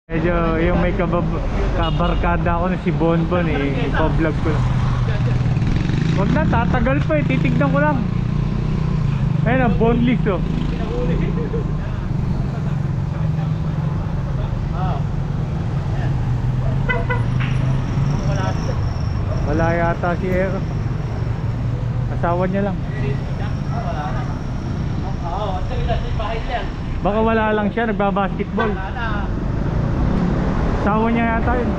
Medyo yung may kabarkada ako na si Bonbon eh, ipa-vlog ko. Wag na, tatagal pa eh, titignan ko lang. Ayun na, boneless oh. Wala yata si Ero. Asawa niya lang. Baka wala lang siya, nagbabasketball. Asawa niya yata yun.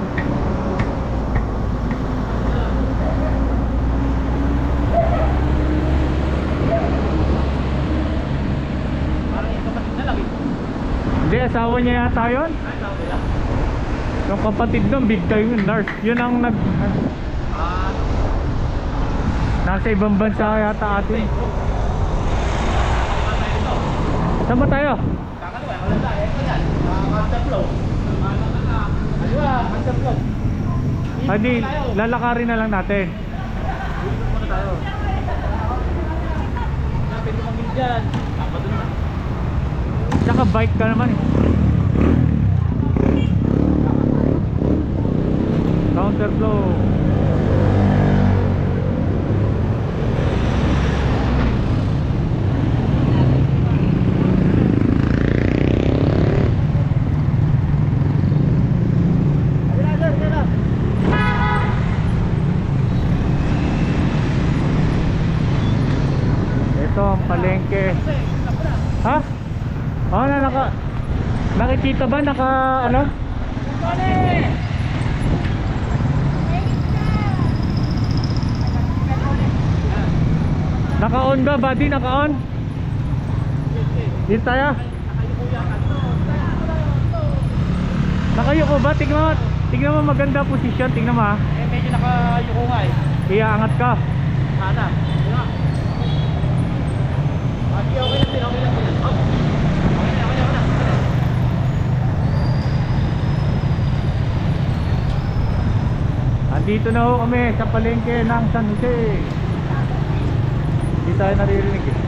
Hindi, asawa niya yata yun. Yung kapatid doon, big time yun, nurse. Yun ang nasa ibang bansa yata atin. Saan ba tayo? Hindi, lalakarin na lang natin. Tsaka bike ka naman eh. Counterflow. Ito ang palengke. Ha? Oh, nakikita ba ano? Naka-on ba, buddy? Naka-on? Dito tayo. Nakayuko ba? Tingnan mo maganda posisyon. Tingnan mo ha. Medyo nakayuko nga eh. Iyaangat ka. Sana. Diba? Okay lang din. Okay na. Andito na ho kami sa palengke ng San Jose. Hindi tayo naririnig eh.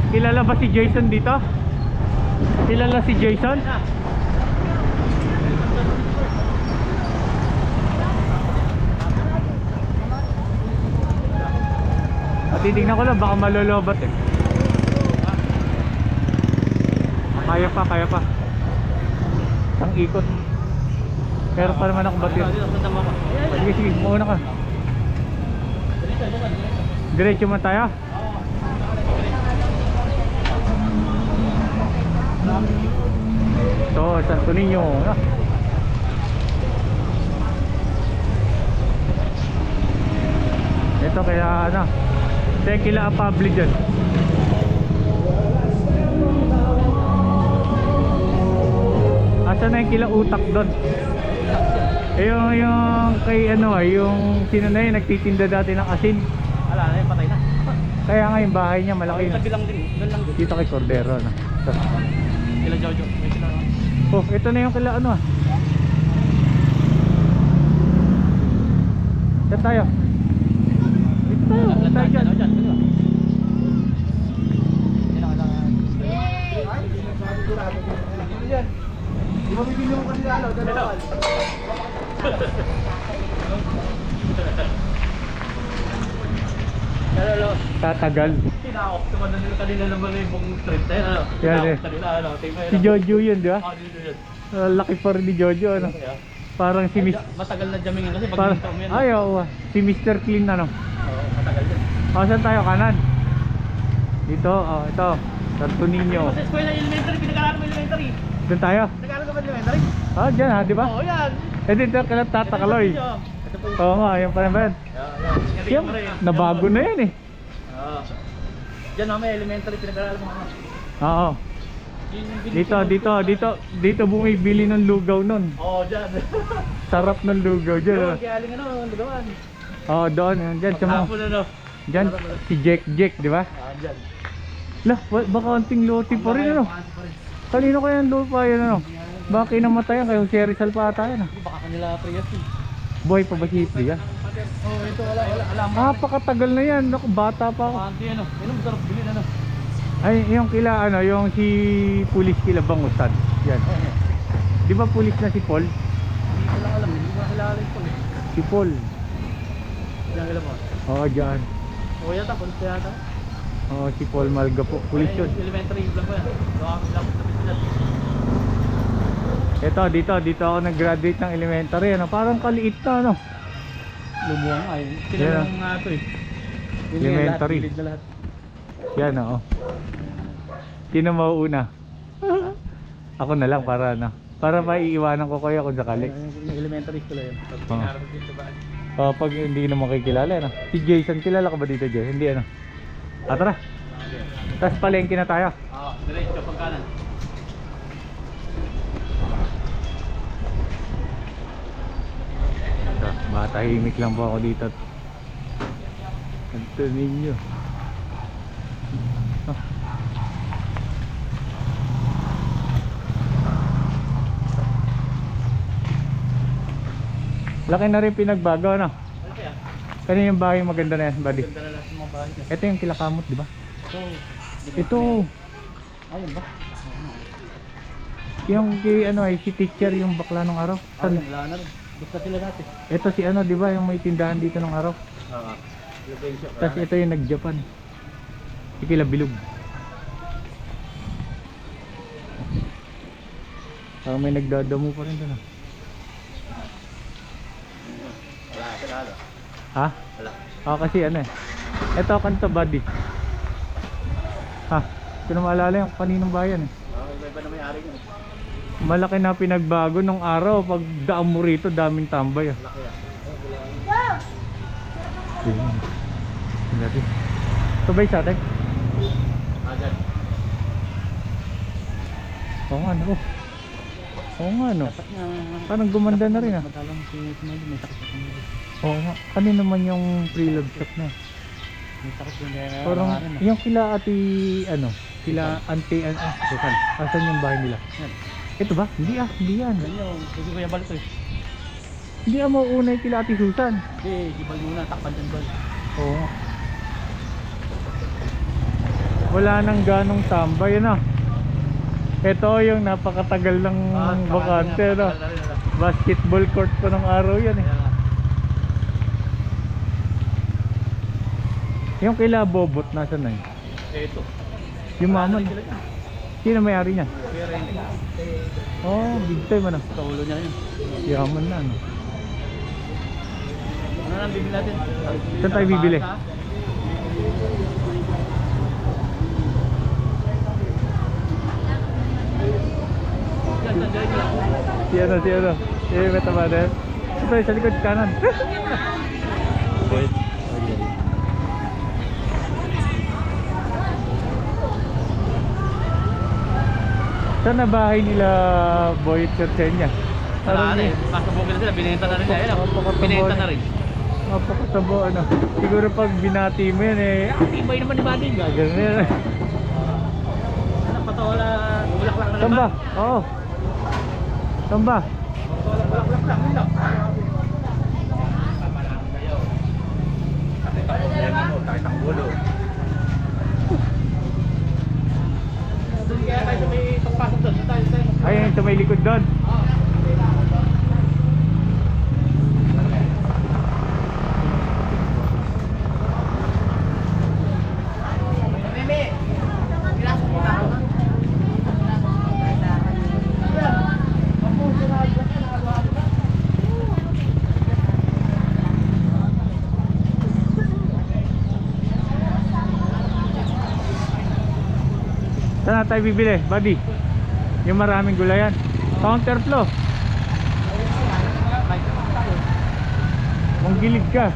Kilala ba si Jason dito? Kilala si Jason? Titignan ko lang, baka malolobat eh. Kaya pa. Ang ikot. Pero pa naman ako batir. Sige, mauna ka. Diretso man tayo. So, Santo Niño. Ito kaya ano, Tequila Public dyan. Asan na yung kila utak doon? Yung kay ano yung sino na yun nagtitinda dati ng asin. Wala na yun, patay na. Kaya nga yung bahay niya malaki yun. Tabi lang din, doon lang din. Dito kay Cordero no? Kila Jojo, may sila. Oh, ito na yung kila ano ah. Saan tayo? Dito tayo, tayo dyan. Di ba bibili mo kanila ano? Dalawan. Hello. Tatagal. Tinawag naman nila kanila naman yung buong street na yun, ano? Yan eh. Kanila, ano? Si Jojo yun, di ba? Dito yun. Laki pa rin ni Jojo, ano? Parang si Miss... Matagal na jamming kasi pag Parang... ginto mo yan. Ay, oo. Si Mr. Clean, ano? Oo, matagal yan. O, saan tayo? Kanan? Dito, oh, ito. Santo Niño. Sa eskwela elementary, pinag-aaral mo elementary. Doon tayo? Nag-aaral ka ba elementary? Ah, dyan ha, di ba? Oo, yan. Eh, dito ka tatakaloy. Oo nga, yung pa naman. Siyem, nabago na yan eh. Oo. Diyan may elementary, pinag-aaral mo. Oo. Dito bumibili ng lugaw nun. Oo, dyan. Sarap ng lugaw dyan. Kaya aling ano, lugawan. Oo, doon, dyan sa mga... Maghapon ano. Diyan, si Jack, di ba? Dyan. Lah, baka konting loti pa rin ano. Kanino kaya ang lupa yan ano? Baka kinamatayan kay Jose Rizal pa ata yan ah. Baka kanila Prius eh. Buhay pa ba si Priya? Oh, ito wala. Alam mo. Napakatagal na yan. Naku, bata pa ako. Kanti ano. Ano masarap bilhin ano. Ay, yung kila ano, yung si Pulis kila Bangusan. Yan. Di ba pulis na si Paul? Hindi ko lang alam. Hindi ko nakilala ito eh. Si Paul. Hindi lang alam mo. Oo, dyan. O yata, punta yata. Oo, si Paul Malga po. Pulis yun. Elementary lang ko yan. Doon lang sa Pilipinas. Ito, dito ako nag-graduate ng elementary. Ano? Parang kaliit na, ano? Lumuang ay. Yan, Tinanong nga ito eh. Elementary. Lahat, na lahat. Yan, oo. Sino mauuna? Ako na lang para, ano? Para maiiwanan ko kayo kung sakali. Yung elementary school yan. Pag Oo. pinarap dito ba? Pag hindi na makikilala, ano? Si Jason, kilala ka ba dito, Jay? Hindi, ano? Tara. Tapos palengke na tayo. Oo, diretso pagkanan. Matahimik lang po ako dito. Ito ninyo. Ah. Laki na rin pinagbago, ano? Ano kaya? Kanina yung bahay maganda na yan, buddy. Ganda na lahat ng mga bahay niya. Ito yung kilakamot, di ba? So, Ito. ayun ba? Yung ano ay si teacher yung bakla nung araw. Saan? Wala na rin. Basta sila dati. Ito si ano, di ba? Yung may tindahan dito nung araw. Oo. Location. Tapos ito yung nag-Japan. Si Kila Bilog. Parang may nagdadamo pa rin doon. Wala, kilala. Ha? Wala. Kasi ano eh. Ito kanto buddy. Ha? Ito na maalala yung kaninong bayan eh. Iba na may-ari yun. Malaki na pinagbago nung araw. Pag daan mo rito, daming tambay ah. Laki yan. Sabay sa atin. Dyan. Oo nga no. Oo nga no. Dapat nga. Parang gumanda na rin ah. Madalang si Smiley. May sakit sa kanila. Oo nga. Kanino naman yung pre-love shop na. May sakit yung kaya. Parang yung kila ati ano. Kila ante ano. Susan. Asan yung bahay nila? Yan. Ito ba? Hindi hindi yan. Ganyan. Kasi ko yung balik eh. Hindi mauuna yung kila ati Susan. Hindi. Ibal muna. Takpan dyan bal. Oo nga. Wala nang ganong tambay ano. Ito yung napakatagal ng bakante no. Basketball court pa ng araw yan eh. Yung kila Bobot nasan na yun? Ito. Yung mama na. Sino may-ari niya? Pero hindi. Oh, big time ano. Sa ulo niya yun. Yaman na ano. Ano nang bibili natin? Saan tayo bibili? Si ano? Si Metamades. Ito sa likod kanan. Wait. Saan na bahay nila Boy at Chersenia? Wala na eh. Pasabugin na sila. Binenta na rin nila. Napakatabo. Binenta na rin. Napakatabo ano. Siguro pag binati mo yan eh. Tibay naman ni Bading. Ganun yan. Anak patola. Bulaklak na Saan ba? naman. Oo. Saan ba? Bulaklak lang. Yun lang. Sakit ang problema mo. Sakit ang ulo. Doon kaya tayo may pagpasok doon. Tayo. Ayun sa may likod doon. Saan na tayo bibili, buddy? Yung maraming gulayan. Counterflow. Manggilid ka.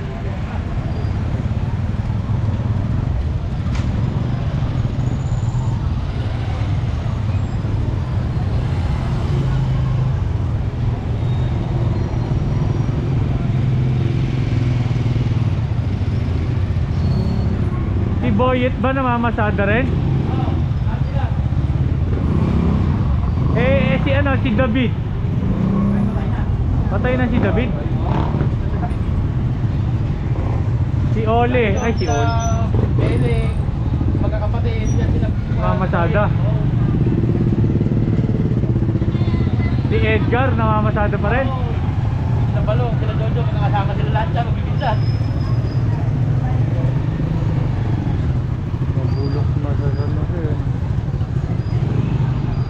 Boyet ba namamasada rin? Si ano, si David. Patay na si David. Si Ole, ay si Ole. Beling, magkakapatid, yan sila. Namamasada. Si Edgar namamasada pa rin. Sila Balong, sila Jojo, magkakasama sila lahat dyan, magbibinsan. Mabulok na sa sir.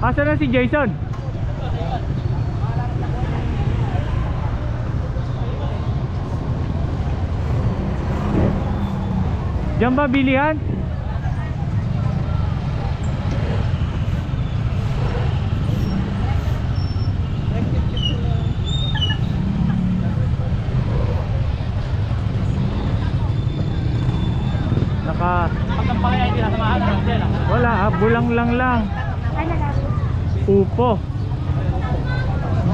Asan na si Jason? Diyan ba bilihan? Hanggang pa kaya hindi nasamahan ng Angela. Wala, bulang lang. Upo.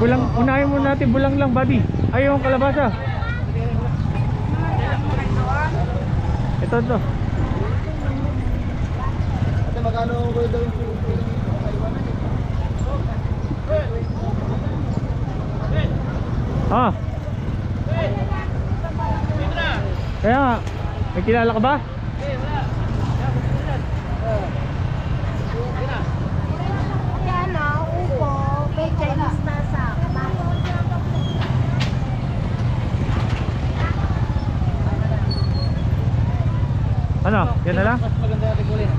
Bulang, unahin mo natin bulang lang, buddy. Ayaw ang kalabasa. Ito. Ate, magkano ko daw yung Ah. Kaya nga, may kilala ka ba? Ano? Yan na lang? Mas maganda natin kulin.